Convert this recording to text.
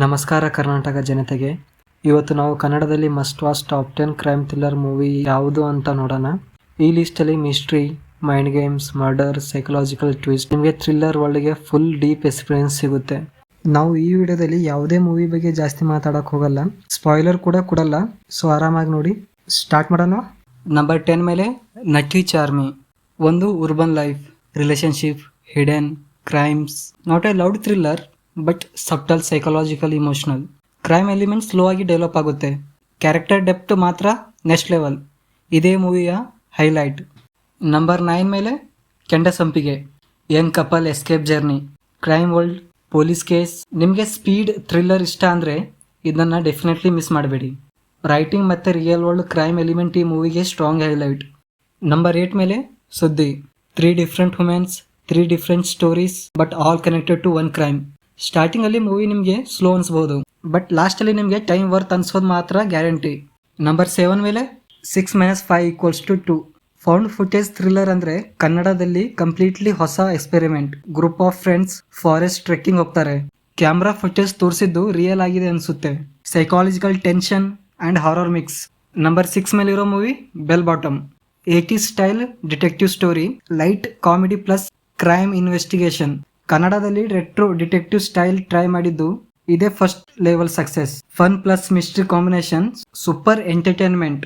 ನಮಸ್ಕಾರ ಕರ್ನಾಟಕ ಜನತೆಗೆ. ಇವತ್ತು ನಾವು ಕನ್ನಡದಲ್ಲಿ must watch top 10 crime thriller movie ಯಾವುದು ಅಂತ ನೋಡೋಣ. ಈ ಲಿಸ್ಟಲ್ಲಿ mystery, mind games, murder, psychological twist, ನಿಮಗೆ ಥ್ರಿಲ್ಲರ್ ವರ್ಲ್ಡ್ಗೆ ಫುಲ್ ಡೀಪ್ ಎಕ್ಸ್ಪೀರಿಯನ್ಸ್ ಸಿಗುತ್ತೆ. ನಾವು ಈ ವಿಡಿಯೋದಲ್ಲಿ ಯಾವುದೇ ಮೂವಿ ಬಗ್ಗೆ ಜಾಸ್ತಿ ಮಾತಾಡೋಕೆ ಹೋಗಲ್ಲ, ಸ್ಪಾಯ್ಲರ್ ಕೂಡ ಕೊಡಲ್ಲ, ಸೊ ಆರಾಮಾಗಿ ನೋಡಿ. ಸ್ಟಾರ್ಟ್ ಮಾಡೋಣ. ನಂಬರ್ 10 ಮೇಲೆ ನಟಿ ಚಾರ್ಮಿ. ಒಂದು urban life, relationship, hidden crimes, not a loud thriller but subtle, psychological, emotional. Crime element slow ಆಗಿ ಡೆವಲಪ್ ಆಗುತ್ತೆ, ಕ್ಯಾರೆಕ್ಟರ್ ಡೆಪ್ತ್ ಮಾತ್ರ ನೆಕ್ಸ್ಟ್ ಲೆವೆಲ್. ಇದೇ ಮೂವಿಯ ಹೈಲೈಟ್. ನಂಬರ್ 9 ಮೇಲೆ Kendasampige. Young couple escape journey, crime world, police case. ನಿಮಗೆ speed thriller ಇಷ್ಟ ಅಂದರೆ ಇದನ್ನು ಡೆಫಿನೆಟ್ಲಿ ಮಿಸ್ ಮಾಡಬೇಡಿ. ರೈಟಿಂಗ್ ಮತ್ತು ರಿಯಲ್ ವರ್ಲ್ಡ್ ಕ್ರೈಮ್ ಎಲಿಮೆಂಟ್ ಈ ಮೂವಿಗೆ ಸ್ಟ್ರಾಂಗ್ ಹೈಲೈಟ್. ನಂಬರ್ 8 ಮೇಲೆ Suddi. 3 different womens, 3 different stories but all connected to one crime. Starting ಅಲ್ಲಿ ಮೂವಿ ನಿಮಗೆ ಸ್ಲೋ ಅನ್ಸ್ಬಹುದು, ಬಟ್ ಲಾಸ್ಟ್ ಅಲ್ಲಿ ನಿಮಗೆ ಟೈಮ್ ವರ್ತ್ ಅನ್ಸೋದು ಮಾತ್ರ ಗ್ಯಾರಂಟಿ. ನಂಬರ್ 7 ಮೇಲೆ 6 - 5 = 2. ಫೌಂಡ್ ಫುಟೇಜ್ ಥ್ರಿಲ್ಲರ್ ಅಂದ್ರೆ ಕನ್ನಡದಲ್ಲಿ ಕಂಪ್ಲೀಟ್ಲಿ ಹೊಸ experiment. Group of friends forest trekking ಹೋಗ್ತಾರೆ. ಕ್ಯಾಮ್ರಾ ಫುಟೇಜ್ ತೋರಿಸಿದ್ದು ರಿಯಲ್ ಆಗಿದೆ ಅನ್ಸುತ್ತೆ. Psychological tension and horror mix. Number 6 ಮೇಲೆ ಇರೋ movie bell bottom. 80s style detective story, light comedy plus crime investigation. ಕನ್ನಡದಲ್ಲಿ ರೆಟ್ರೋ ಡಿಟೆಕ್ಟಿವ್ ಸ್ಟೈಲ್ ಟ್ರೈ ಮಾಡಿದ್ದು ಇದೇ first level success. Fun plus mystery combination, super entertainment.